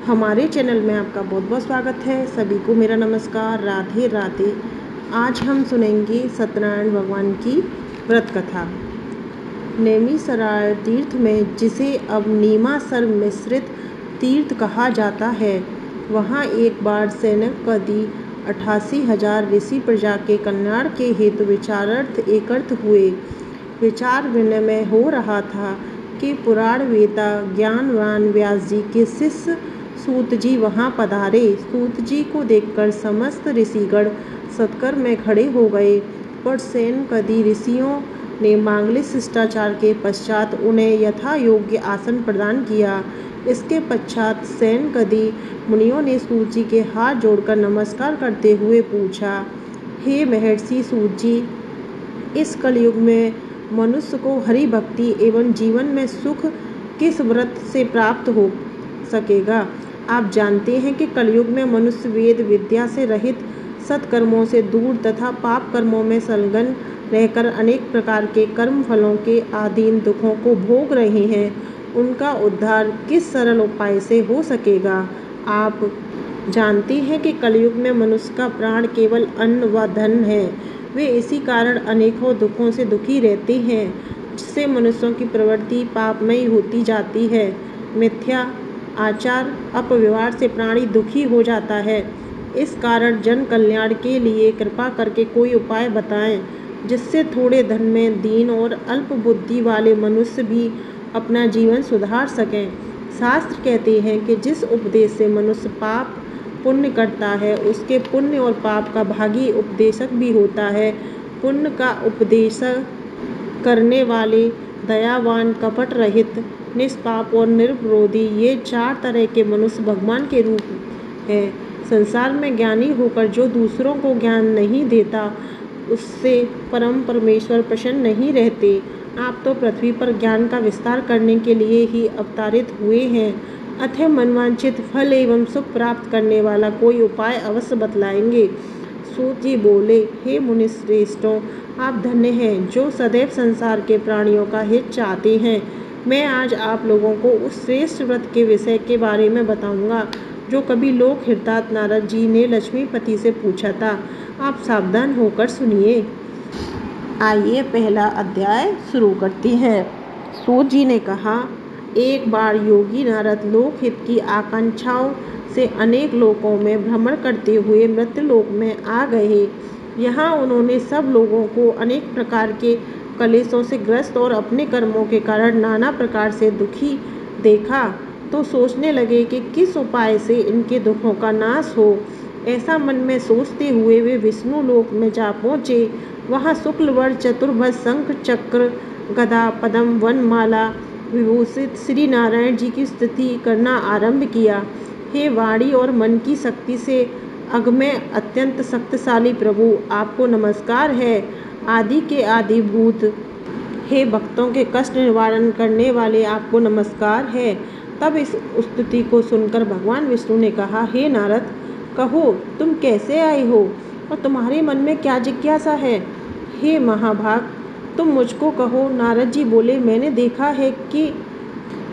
हमारे चैनल में आपका बहुत बहुत स्वागत है। सभी को मेरा नमस्कार, राधे राधे। आज हम सुनेंगे सत्यनारायण भगवान की व्रत कथा। नेमिसराय तीर्थ में, जिसे अब नीमासर मिश्रित तीर्थ कहा जाता है, वहाँ एक बार सैनकादि 88,000 ऋषि प्रजा के कल्याण के हेतु विचारार्थ एकत्र हुए। विचार विनिमय हो रहा था कि पुराण वेता ज्ञानवान व्यास जी के शिष्य सूत जी वहाँ पधारे। सूत जी को देखकर समस्त ऋषिगण सत्कर में खड़े हो गए, पर सैनकादि ऋषियों ने मांगलिक शिष्टाचार के पश्चात उन्हें यथा योग्य आसन प्रदान किया। इसके पश्चात सैनकादि मुनियों ने सूत जी के हाथ जोड़कर नमस्कार करते हुए पूछा, हे महर्षि सूत जी, इस कलयुग में मनुष्य को हरि भक्ति एवं जीवन में सुख किस व्रत से प्राप्त हो सकेगा? आप जानते हैं कि कलयुग में मनुष्य वेद विद्या से रहित, सत्कर्मों से दूर तथा पाप कर्मों में संलग्न रहकर अनेक प्रकार के कर्म फलों के अधीन दुखों को भोग रहे हैं। उनका उद्धार किस सरल उपाय से हो सकेगा? आप जानते हैं कि कलयुग में मनुष्य का प्राण केवल अन्न व धन है। वे इसी कारण अनेकों दुखों से दुखी रहते हैं, जिससे मनुष्यों की प्रवृत्ति पापमयी होती जाती है। मिथ्या आचार अपव्यवहार से प्राणी दुखी हो जाता है। इस कारण जन कल्याण के लिए कृपा करके कोई उपाय बताएं, जिससे थोड़े धन में दीन और अल्प बुद्धि वाले मनुष्य भी अपना जीवन सुधार सकें। शास्त्र कहते हैं कि जिस उपदेश से मनुष्य पाप पुण्य करता है, उसके पुण्य और पाप का भागी उपदेशक भी होता है। पुण्य का उपदेश करने वाले दयावान, कपट रहित, निष्पाप और निर्विरोधी, ये 4 तरह के मनुष्य भगवान के रूप हैं। संसार में ज्ञानी होकर जो दूसरों को ज्ञान नहीं देता, उससे परम परमेश्वर प्रसन्न नहीं रहते। आप तो पृथ्वी पर ज्ञान का विस्तार करने के लिए ही अवतरित हुए हैं, अतः मनवांछित फल एवं सुख प्राप्त करने वाला कोई उपाय अवश्य बतलाएंगे। सूत जी बोले, हे मुनि श्रेष्ठों, आप धन्य हैं जो सदैव संसार के प्राणियों का हित चाहते हैं। मैं आज आप लोगों को उस श्रेष्ठ व्रत के विषय के बारे में बताऊंगा, जो कभी लोक हितार्थ नारद जी ने लक्ष्मीपति से पूछा था। आप सावधान होकर सुनिए। आइए पहला अध्याय शुरू करते हैं। सूत जी ने कहा, एक बार योगी नारद लोकहित की आकांक्षाओं से अनेक लोकों में भ्रमण करते हुए मृत्युलोक में आ गए। यहाँ उन्होंने सब लोगों को अनेक प्रकार के कलेशों से ग्रस्त और अपने कर्मों के कारण नाना प्रकार से दुखी देखा, तो सोचने लगे कि किस उपाय से इनके दुखों का नाश हो। ऐसा मन में सोचते हुए वे विष्णु लोक में जा पहुँचे। वहाँ शुक्लवर्ण चतुर्भुज शंख चक्र गदा पद्म वनमाला विभूषित श्री नारायण जी की स्तुति करना आरंभ किया। हे वाणी और मन की शक्ति से अगम्य अत्यंत शक्तिशाली प्रभु, आपको नमस्कार है। आदि के आदिभूत, हे भक्तों के कष्ट निवारण करने वाले, आपको नमस्कार है। तब इस स्तुति को सुनकर भगवान विष्णु ने कहा, हे नारद, कहो तुम कैसे आए हो और तुम्हारे मन में क्या जिज्ञासा है? हे महाभाग, तुम मुझको कहो। नारद जी बोले, मैंने देखा है कि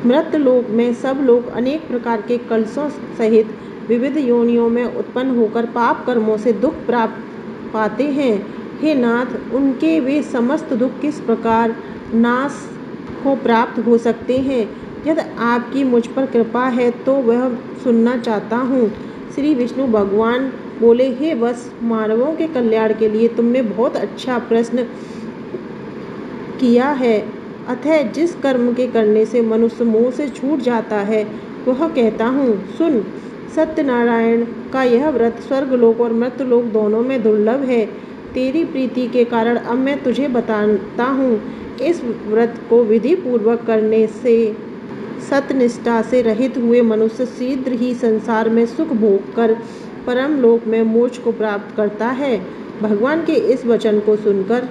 मृतलोक में सब लोग अनेक प्रकार के कलशों सहित विविध योनियों में उत्पन्न होकर पाप कर्मों से दुख प्राप्त पाते हैं। हे नाथ, उनके वे समस्त दुख किस प्रकार नाश को प्राप्त हो सकते हैं? यदि आपकी मुझ पर कृपा है तो वह सुनना चाहता हूँ। श्री विष्णु भगवान बोले, हे वत्स, मानवों के कल्याण के लिए तुमने बहुत अच्छा प्रश्न किया है। अतः जिस कर्म के करने से मनुष्य मोह से छूट जाता है, वह कहता हूँ, सुन। सत्यनारायण का यह व्रत स्वर्गलोक और मृत्युलोक दोनों में दुर्लभ है। तेरी प्रीति के कारण अब मैं तुझे बताता हूँ। इस व्रत को विधि पूर्वक करने से सत्यनिष्ठा से रहित हुए मनुष्य शीघ्र ही संसार में सुख भोग कर परम लोक में मोक्ष को प्राप्त करता है। भगवान के इस वचन को सुनकर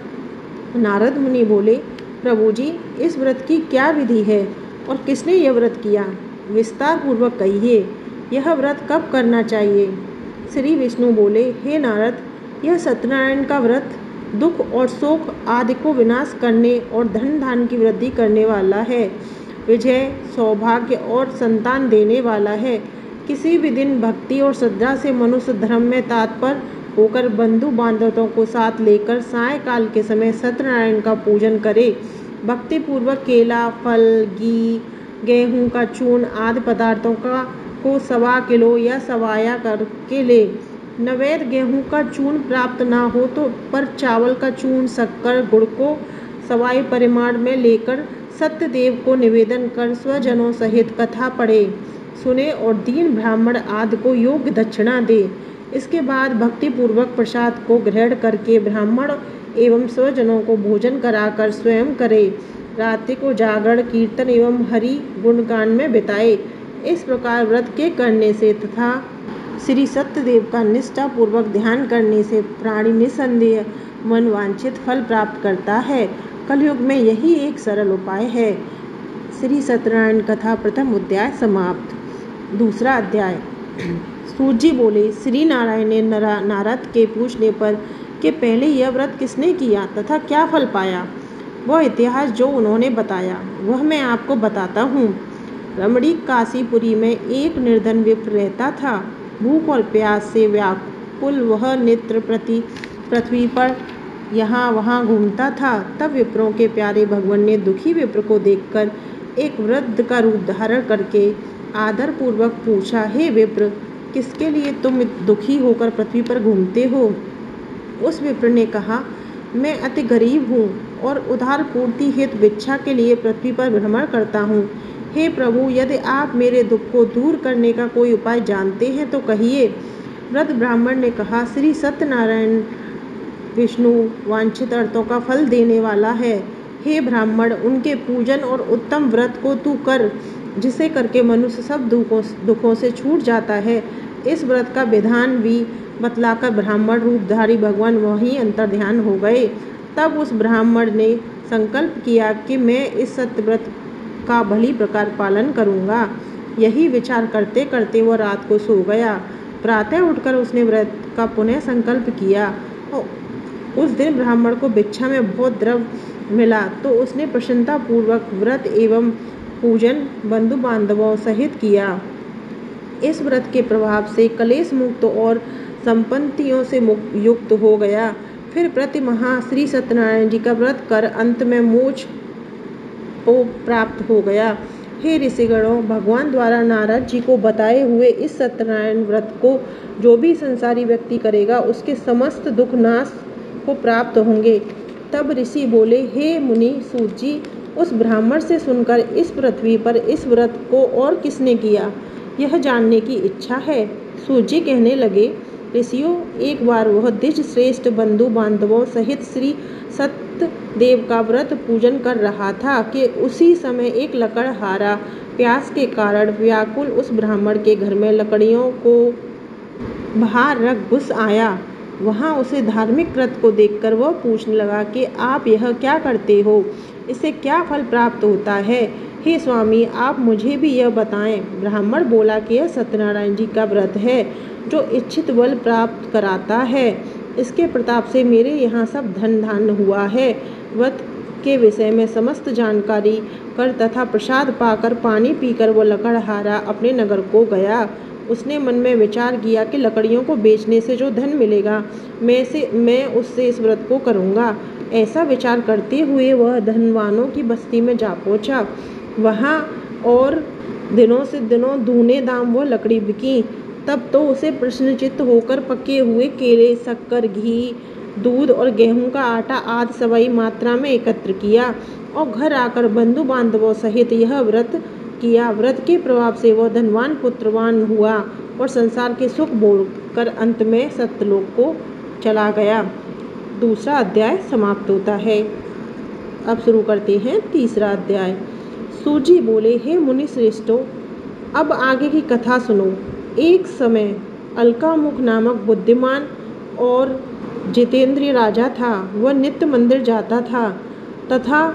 नारद मुनि बोले, प्रभु जी, इस व्रत की क्या विधि है और किसने यह व्रत किया? विस्तार पूर्वक कहिए। यह व्रत कब करना चाहिए? श्री विष्णु बोले, हे नारद, यह सत्यनारायण का व्रत दुख और शोक आदि को विनाश करने और धन धान की वृद्धि करने वाला है। विजय, सौभाग्य और संतान देने वाला है। किसी भी दिन भक्ति और श्रद्धा से मनुष्य धर्म में तत्पर होकर बंधु बांधवों को साथ लेकर सायंकाल के समय सत्यनारायण का पूजन करे। भक्ति पूर्वक केला, फल, घी, गेहूं का चूर्ण आदि पदार्थों को 1.25 किलो या सवाया करके ले। नैवेद्य गेहूं का चूर्ण प्राप्त ना हो तो पर चावल का चूर्ण, शक्कर, गुड़ को सवाई परिमाण में लेकर सत्यदेव को निवेदन कर स्वजनों सहित कथा पढ़े, सुने और दीन ब्राह्मण आदि को योग्य दक्षिणा दे। इसके बाद भक्ति पूर्वक प्रसाद को ग्रहण करके ब्राह्मण एवं स्वजनों को भोजन कराकर स्वयं करे। रात्रि को जागरण, कीर्तन एवं हरि गुणगान में बिताए। इस प्रकार व्रत के करने से तथा श्री सत्यदेव का निष्ठा पूर्वक ध्यान करने से प्राणी निसंदेह मनवांछित फल प्राप्त करता है। कलयुग में यही एक सरल उपाय है। श्री सत्यनारायण कथा प्रथम अध्याय समाप्त। दूसरा अध्याय। सूत जी बोले, श्री नारायण ने नारद के पूछने पर कि पहले यह व्रत किसने किया तथा क्या फल पाया, वह इतिहास जो उन्होंने बताया वह मैं आपको बताता हूँ। रमणीक काशीपुरी में एक निर्धन विप्र रहता था। भूख और प्यास से व्याकुल वह नित्य प्रति पृथ्वी पर यहाँ वहाँ घूमता था। तब विप्रों के प्यारे भगवान ने दुखी विप्र को देखकर एक वृद्ध का रूप धारण करके आदर पूर्वक पूछा, हे विप्र, किसके लिए तुम दुखी होकर पृथ्वी पर घूमते हो? उस विप्र ने कहा, मैं अति गरीब हूँ और उधार पूर्ति हेतु भिक्षा के लिए पृथ्वी पर भ्रमण करता हूँ। हे प्रभु, यदि आप मेरे दुख को दूर करने का कोई उपाय जानते हैं तो कहिए। वृद्ध ब्राह्मण ने कहा, श्री सत्यनारायण विष्णु वांछित अर्थों का फल देने वाला है। हे ब्राह्मण, उनके पूजन और उत्तम व्रत को तू कर, जिसे करके मनुष्य सब दुखों से छूट जाता है। इस व्रत का विधान भी बतलाकर ब्राह्मण रूपधारी भगवान वहीं अंतर्ध्यान हो गए। तब उस ब्राह्मण ने संकल्प किया कि मैं इस सत्यव्रत का भली प्रकार पालन करूंगा। यही विचार करते करते वह रात को सो गया। प्रातः उठकर उसने व्रत का पुनः संकल्प किया। उस दिन ब्राह्मण को भिक्षा में बहुत द्रव्य मिला तो उसने प्रसन्नतापूर्वक व्रत एवं पूजन बंधु बांधवों सहित किया। इस व्रत के प्रभाव से कलेश मुक्त और संपत्तियों से युक्त हो गया। फिर प्रति माह श्री सत्यनारायण जी का व्रत कर अंत में मोक्ष को प्राप्त हो गया। हे ऋषिगणों, भगवान द्वारा नारद जी को बताए हुए इस सत्यनारायण व्रत को जो भी संसारी व्यक्ति करेगा उसके समस्त दुख नाश को प्राप्त होंगे। तब ऋषि बोले, हे मुनि सूत जी, उस ब्राह्मण से सुनकर इस पृथ्वी पर इस व्रत को और किसने किया, यह जानने की इच्छा है। सूत जी कहने लगे, ऋषियों, एक बार वह द्विज श्रेष्ठ बंधु बांधवों सहित श्री सत्यदेव का व्रत पूजन कर रहा था कि उसी समय एक लकड़हारा प्यास के कारण व्याकुल उस ब्राह्मण के घर में लकड़ियों को बाहर रख घुस आया। वहाँ उसे धार्मिक व्रत को देखकर वह पूछने लगा कि आप यह क्या करते हो, इससे क्या फल प्राप्त होता है? हे स्वामी, आप मुझे भी यह बताएं। ब्राह्मण बोला कि यह सत्यनारायण जी का व्रत है जो इच्छित बल प्राप्त कराता है। इसके प्रताप से मेरे यहाँ सब धन धान्य हुआ है। व्रत के विषय में समस्त जानकारी कर तथा प्रसाद पाकर पानी पीकर वो लकड़हारा अपने नगर को गया। उसने मन में विचार किया कि लकड़ियों को बेचने से जो धन मिलेगा मैं उससे इस व्रत को करूँगा। ऐसा विचार करते हुए वह धनवानों की बस्ती में जा पहुँचा। वहाँ और दिनों से दिनों दूने दाम वो लकड़ी बिकी। तब तो उसे प्रश्नचित्त होकर पके हुए केले, शक्कर, घी, दूध और गेहूं का आटा आदि सवाई मात्रा में एकत्र किया और घर आकर बंधु बांधवों सहित यह व्रत किया। व्रत के प्रभाव से वह धनवान पुत्रवान हुआ और संसार के सुख भोग कर अंत में सत्यलोक को चला गया। दूसरा अध्याय समाप्त होता है। अब शुरू करते हैं तीसरा अध्याय। सूत जी बोले, हे मुनि श्रेष्ठों, अब आगे की कथा सुनो। एक समय अलकामुख नामक बुद्धिमान और जितेंद्रिय राजा था। वह नित्य मंदिर जाता था तथा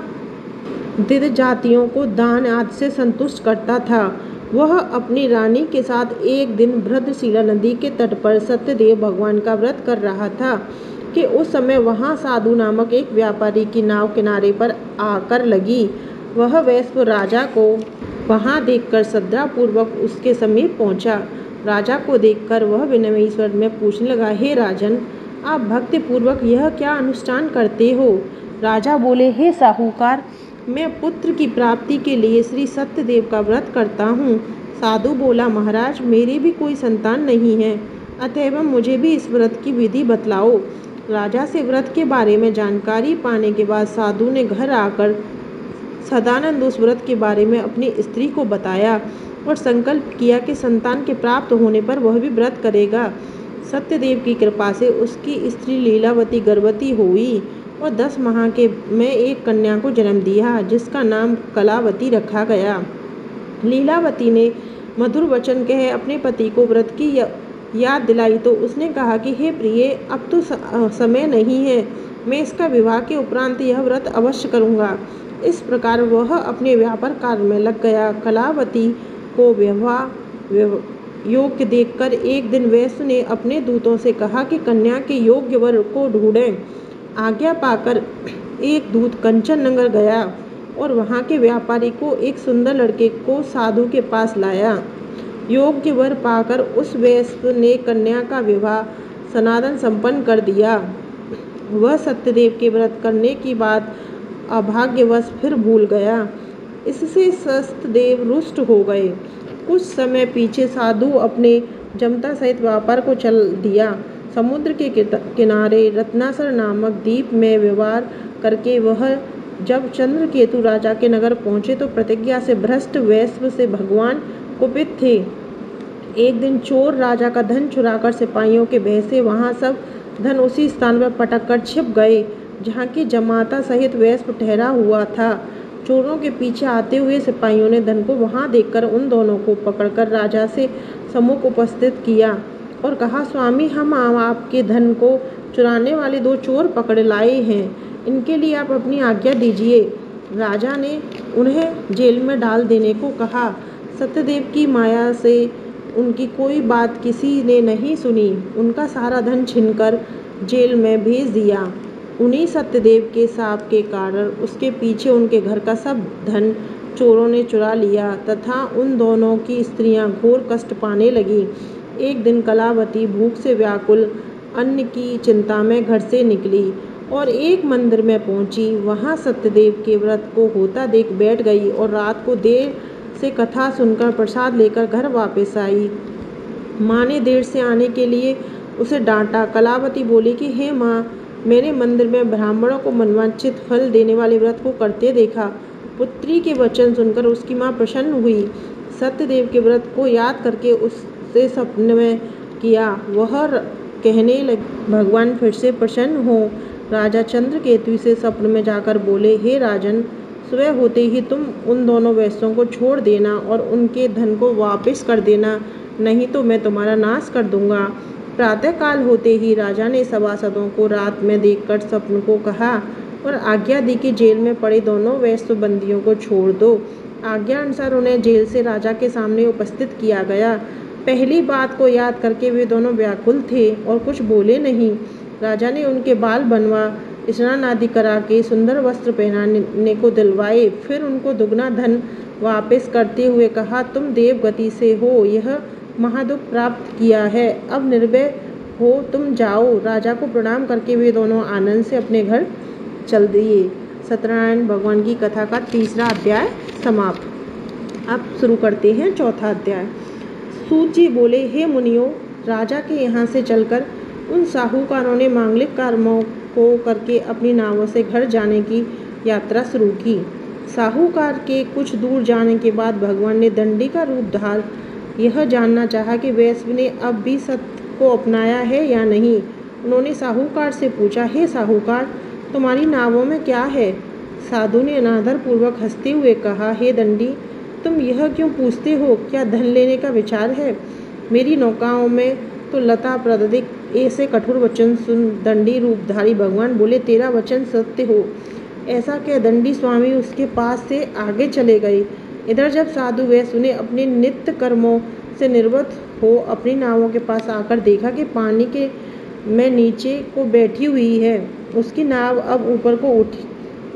द्विज जातियों को दान आदि से संतुष्ट करता था। वह अपनी रानी के साथ एक दिन भद्रशिला नदी के तट पर सत्यदेव भगवान का व्रत कर रहा था कि उस समय वहाँ साधु नामक एक व्यापारी की नाव किनारे पर आकर लगी। वह वैश्य राजा को वहाँ देखकर श्रद्धापूर्वक उसके समीप पहुँचा। राजा को देखकर वह विनम्र स्वर में पूछने लगा, हे राजन, आप भक्तिपूर्वक यह क्या अनुष्ठान करते हो? राजा बोले, हे साहूकार, मैं पुत्र की प्राप्ति के लिए श्री सत्यदेव का व्रत करता हूँ। साधु बोला, महाराज, मेरी भी कोई संतान नहीं है, अतएव मुझे भी इस व्रत की विधि बतलाओ। राजा से व्रत के बारे में जानकारी पाने के बाद साधु ने घर आकर सदानंद उस व्रत के बारे में अपनी स्त्री को बताया और संकल्प किया कि संतान के प्राप्त होने पर वह भी व्रत करेगा। सत्यदेव की कृपा से उसकी स्त्री लीलावती गर्भवती हुई और 10 माह के में एक कन्या को जन्म दिया, जिसका नाम कलावती रखा गया। लीलावती ने मधुर वचन कह अपने पति को व्रत की याद दिलाई तो उसने कहा कि हे प्रिय, अब तो समय नहीं है, मैं इसका विवाह के उपरांत यह व्रत अवश्य करूँगा। इस प्रकार वह अपने व्यापार कार्य में लग गया। कलावती को विवाह योग्य देखकर एक दिन वैश्य ने अपने दूतों से कहा कि कन्या के योग्य वर को ढूंढें। आज्ञा पाकर एक दूत कंचन नगर गया और वहाँ के व्यापारी को एक सुंदर लड़के को साधु के पास लाया। योग्य वर पाकर उस वैश्य ने कन्या का विवाह सनातन संपन्न कर दिया। वह सत्यदेव के व्रत करने की बात अभाग्यवश फिर भूल गया। इससे सत्यदेव रुष्ट हो गए। कुछ समय पीछे साधु अपने जमता सहित व्यापार को चल दिया। समुद्र के किनारे रत्नासर नामक द्वीप में व्यवहार करके वह जब चंद्रकेतु राजा के नगर पहुँचे तो प्रतिज्ञा से भ्रष्ट वैश्य से भगवान कुपित थे। एक दिन चोर राजा का धन चुराकर सिपाहियों के भय से वहाँ सब धन उसी स्थान पर पटक कर छिप गए जहाँ की जमाता सहित वैश्य ठहरा हुआ था। चोरों के पीछे आते हुए सिपाहियों ने धन को वहाँ देखकर उन दोनों को पकड़कर राजा से सम्मुख उपस्थित किया और कहा, स्वामी, हम आपके धन को चुराने वाले 2 चोर पकड़ लाए हैं, इनके लिए आप अपनी आज्ञा दीजिए। राजा ने उन्हें जेल में डाल देने को कहा। सत्यदेव की माया से उनकी कोई बात किसी ने नहीं सुनी। उनका सारा धन छीनकर जेल में भेज दिया। उन्हीं सत्यदेव के शाप के कारण उसके पीछे उनके घर का सब धन चोरों ने चुरा लिया तथा उन दोनों की स्त्रियां घोर कष्ट पाने लगी। एक दिन कलावती भूख से व्याकुल अन्न की चिंता में घर से निकली और एक मंदिर में पहुंची। वहां सत्यदेव के व्रत को होता देख बैठ गई और रात को देर से कथा सुनकर प्रसाद लेकर घर वापस आई। माँ ने देर से आने के लिए उसे डांटा। कलावती बोली कि हे माँ, मैंने मंदिर में ब्राह्मणों को मनवांछित फल देने वाले व्रत को करते देखा। पुत्री के वचन सुनकर उसकी माँ प्रसन्न हुई। सत्यदेव के व्रत को याद करके उससे सपने में किया। वह कहने लगी, भगवान फिर से प्रसन्न हो। राजा चंद्रकेतु से स्वप्न में जाकर बोले, हे राजन, सुबह होते ही तुम उन दोनों वैश्यों को छोड़ देना और उनके धन को वापस कर देना, नहीं तो मैं तुम्हारा नाश कर दूंगा। प्रातःकाल होते ही राजा ने सभासदों को रात में देखकर स्वप्न को कहा और आज्ञा दी कि जेल में पड़े दोनों वैश्य बंदियों को छोड़ दो। आज्ञा अनुसार उन्हें जेल से राजा के सामने उपस्थित किया गया। पहली बात को याद करके वे दोनों व्याकुल थे और कुछ बोले नहीं। राजा ने उनके बाल बनवा, स्नान आदि करा के सुंदर वस्त्र पहनाने को दिलवाए। फिर उनको दुगना धन वापस करते हुए कहा, तुम देव गति से हो यह महादुख प्राप्त किया है, अब निर्भय हो तुम जाओ। राजा को प्रणाम करके वे दोनों आनंद से अपने घर चल दिए। सत्यनारायण भगवान की कथा का 3रा अध्याय समाप्त। अब शुरू करते हैं 4था अध्याय। सूत जी बोले, हे मुनियों, राजा के यहाँ से चलकर उन साहूकारों ने मांगलिक कर्मों को करके अपनी नावों से घर जाने की यात्रा शुरू की। साहूकार के कुछ दूर जाने के बाद भगवान ने दंडी का रूप धार यह जानना चाहा कि वैश्य ने अब भी सत्य को अपनाया है या नहीं। उन्होंने साहूकार से पूछा, हे साहूकार, तुम्हारी नावों में क्या है? साधु ने अनादर पूर्वक हंसते हुए कहा, हे दंडी, तुम यह क्यों पूछते हो? क्या धन लेने का विचार है? मेरी नौकाओं में तो लता प्रदीक। ऐसे कठोर वचन सुन दंडी रूपधारी भगवान बोले, तेरा वचन सत्य हो। ऐसा कह दंडी स्वामी उसके पास से आगे चले गए। इधर जब साधु वैश्य ने अपने नित्य कर्मों से निर्वृत्त हो अपनी नावों के पास आकर देखा कि पानी के में नीचे को बैठी हुई है, उसकी नाव अब ऊपर को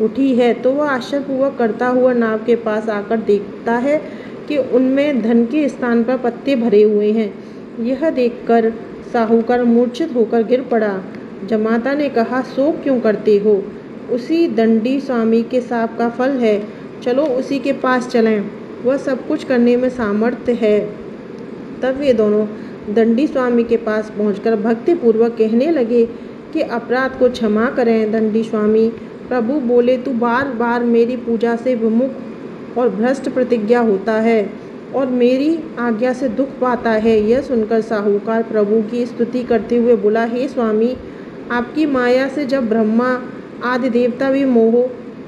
उठी है, तो वह आश्चर्यपूर्वक करता हुआ नाव के पास आकर देखता है कि उनमें धन के स्थान पर पत्ते भरे हुए हैं। यह देखकर साहूकार मूर्छित होकर गिर पड़ा। जमाता ने कहा, शोक क्यों करते हो? उसी दंडी स्वामी के शाप का फल है। चलो उसी के पास चलें, वह सब कुछ करने में सामर्थ्य है। तब वे दोनों दंडी स्वामी के पास पहुंचकर भक्तिपूर्वक कहने लगे कि अपराध को क्षमा करें दंडी स्वामी। प्रभु बोले, तू बार बार मेरी पूजा से विमुख और भ्रष्ट प्रतिज्ञा होता है और मेरी आज्ञा से दुख पाता है। यह सुनकर साहूकार प्रभु की स्तुति करते हुए बोला, हे स्वामी, आपकी माया से जब ब्रह्मा आदि देवता भी मोह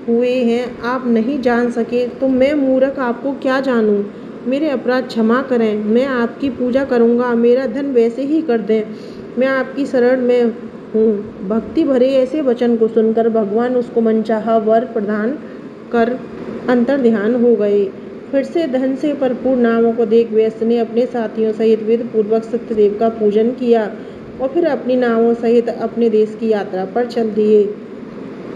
हुए हैं, आप नहीं जान सके तो मैं मूर्ख आपको क्या जानूं? मेरे अपराध क्षमा करें, मैं आपकी पूजा करूंगा, मेरा धन वैसे ही कर दें, मैं आपकी शरण में हूँ। भक्ति भरे ऐसे वचन को सुनकर भगवान उसको मनचाहा वर प्रदान कर अंतर्ध्यान हो गए। फिर से धन से भरपूर नावों को देख व्यस्त ने अपने साथियों सहित विधि पूर्वक सत्यदेव का पूजन किया और फिर अपनी नावों सहित अपने देश की यात्रा पर चल दिए।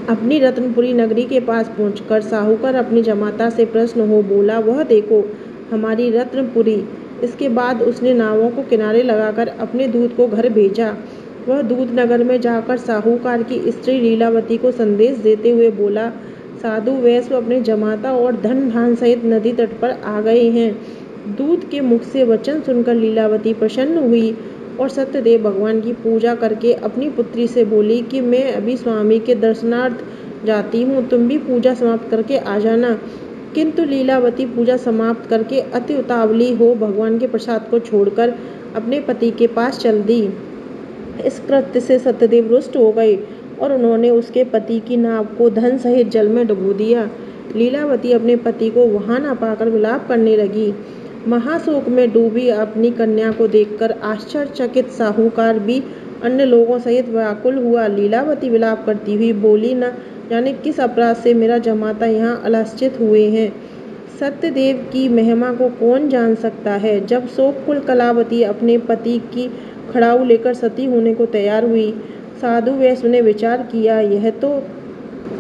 अपनी रत्नपुरी नगरी के पास पहुंचकर साहूकार अपनी जमाता से प्रसन्न हो बोला, वह देखो हमारी रत्नपुरी। इसके बाद उसने नावों को किनारे लगाकर अपने दूत को घर भेजा। वह दूत नगर में जाकर साहूकार की स्त्री लीलावती को संदेश देते हुए बोला, साधु वैश्य अपने जमाता और धन धान सहित नदी तट पर आ गए हैं। दूत के मुख से वचन सुनकर लीलावती प्रसन्न हुई और सत्यदेव भगवान की पूजा करके अपनी पुत्री से बोली कि मैं अभी स्वामी के दर्शनार्थ जाती हूँ, तुम भी पूजा समाप्त करके आ जाना। किंतु लीलावती पूजा समाप्त करके अति उतावली हो भगवान के प्रसाद को छोड़कर अपने पति के पास चल दी। इस कृत्य से सत्यदेव रुष्ट हो गए और उन्होंने उसके पति की नाव को धन सहित जल में डुबो दिया। लीलावती अपने पति को वहां न पाकर विलाप करने लगी। महाशोक में डूबी अपनी कन्या को देखकर आश्चर्यचकित साहूकार भी अन्य लोगों सहित व्याकुल हुआ। लीलावती विलाप करती हुई बोली, न जाने किस अपराध से मेरा जमाता यहाँ अलश्चित हुए हैं। सत्यदेव की महिमा को कौन जान सकता है। जब शोककुल कलावती अपने पति की खड़ाऊ लेकर सती होने को तैयार हुई, साधु वैश्य ने विचार किया, यह तो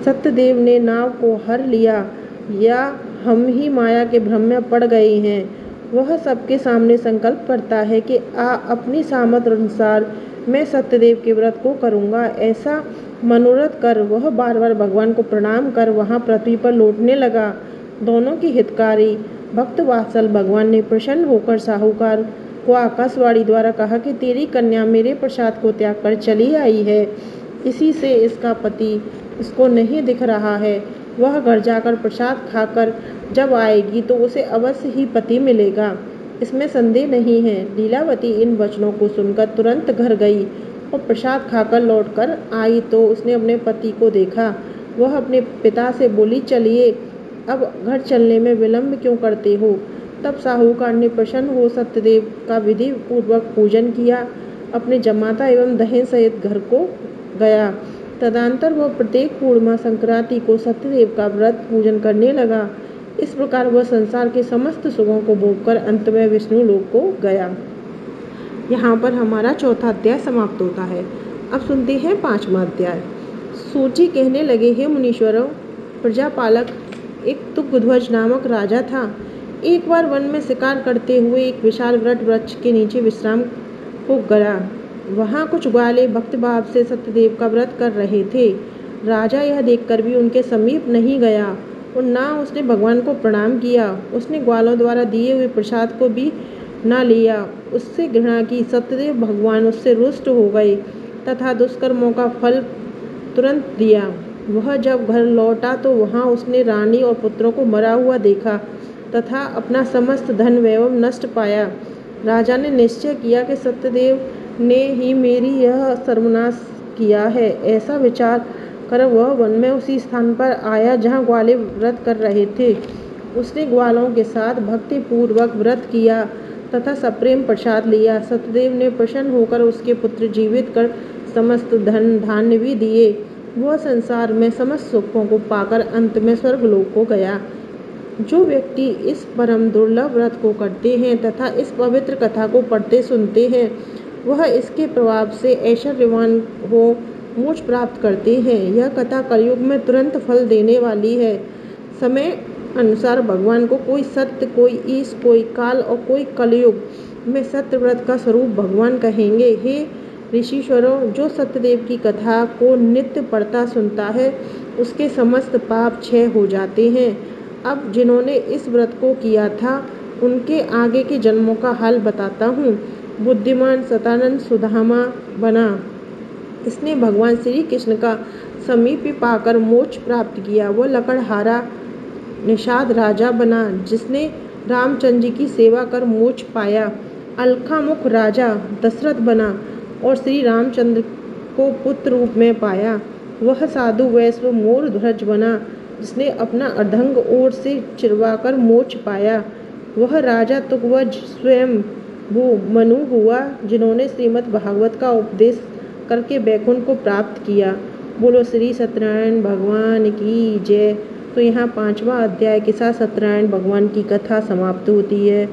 सत्यदेव ने नाव को हर लिया या हम ही माया के भ्रम में पड़ गए हैं। वह सबके सामने संकल्प करता है कि अपनी सामर्थ्य अनुसार मैं सत्यदेव के व्रत को करूँगा। ऐसा मनोरथ कर वह बार बार भगवान को प्रणाम कर वहाँ पृथ्वी पर लौटने लगा। दोनों की हितकारी भक्त वात्सल भगवान ने प्रसन्न होकर साहूकार को आकाशवाणी द्वारा कहा कि तेरी कन्या मेरे प्रसाद को त्याग कर चली आई है। इसी से इसका पति इसको नहीं दिख रहा है। वह घर जाकर प्रसाद खाकर जब आएगी तो उसे अवश्य ही पति मिलेगा, इसमें संदेह नहीं है। लीलावती इन वचनों को सुनकर तुरंत घर गई और प्रसाद खाकर लौटकर आई तो उसने अपने पति को देखा। वह अपने पिता से बोली, चलिए अब घर चलने में विलंब क्यों करते हो? तब साहूकार ने प्रसन्न हो सत्यदेव का विधि पूर्वक पूजन किया, अपने जमाता एवं दहेन सहित घर को गया। तदंतर वह प्रत्येक पूर्णिमा संक्रांति को सत्यदेव का व्रत पूजन करने लगा। इस प्रकार वह संसार के समस्त सुखों को भोगकर अंत में विष्णु लोक को गया। यहाँ पर हमारा चौथा अध्याय समाप्त होता है। अब सुनते हैं पांचवा अध्याय। सूची कहने लगे, हे मुनीश्वरों, प्रजापालक एक तुंगध्वज नामक राजा था। एक बार वन में शिकार करते हुए एक विशाल वट वृक्ष के नीचे विश्राम हो गया। वहाँ कुछ ग्वाले भक्त भाव से सत्यदेव का व्रत कर रहे थे। राजा यह देखकर भी उनके समीप नहीं गया और ना उसने भगवान को प्रणाम किया। उसने ग्वालों द्वारा दिए हुए प्रसाद को भी ना लिया। उससे घृणा की सत्यदेव भगवान उससे रुष्ट हो गए तथा दुष्कर्मों का फल तुरंत दिया। वह जब घर लौटा तो वहाँ उसने रानी और पुत्रों को मरा हुआ देखा तथा अपना समस्त धन वैभव नष्ट पाया। राजा ने निश्चय किया कि सत्यदेव ने ही मेरी यह सर्वनाश किया है। ऐसा विचार कर वह वन में उसी स्थान पर आया जहाँ ग्वाले व्रत कर रहे थे। उसने ग्वालों के साथ भक्ति पूर्वक व्रत किया तथा सप्रेम प्रसाद लिया। सत्यदेव ने प्रसन्न होकर उसके पुत्र जीवित कर समस्त धन धान्य भी दिए। वह संसार में समस्त सुखों को पाकर अंत में स्वर्गलोक को गया। जो व्यक्ति इस परम दुर्लभ व्रत को करते हैं तथा इस पवित्र कथा को पढ़ते सुनते हैं, वह इसके प्रभाव से ऐश्वर्यवान हो मोक्ष प्राप्त करते हैं। यह कथा कलयुग में तुरंत फल देने वाली है। समय अनुसार भगवान को कोई सत्य, कोई ईश, कोई काल और कोई कलयुग में सत्यव्रत का स्वरूप भगवान कहेंगे। हे ऋषिश्वरों, जो सत्यदेव की कथा को नित्य पढ़ता सुनता है उसके समस्त पाप क्षय हो जाते हैं। अब जिन्होंने इस व्रत को किया था उनके आगे के जन्मों का हाल बताता हूँ। बुद्धिमान सतानंद सुदामा बना। इसने भगवान श्री कृष्ण का समीप पाकर मोक्ष प्राप्त किया। वह लकड़हारा निषाद राजा बना जिसने रामचंद्र जी की सेवा कर मोक्ष पाया। अलखामुख राजा दशरथ बना और श्री रामचंद्र को पुत्र रूप में पाया। वह साधु वैश्व मोरध्वज बना जिसने अपना अर्धंग ओर से चिरवाकर मोक्ष पाया। वह राजा तुकवज स्वयं भू मनु हुआ जिन्होंने श्रीमद् भागवत का उपदेश करके बैकुंठ को प्राप्त किया। बोलो श्री सत्यनारायण भगवान की जय। तो यहाँ 5वां अध्याय के साथ सत्यनारायण भगवान की कथा समाप्त होती है।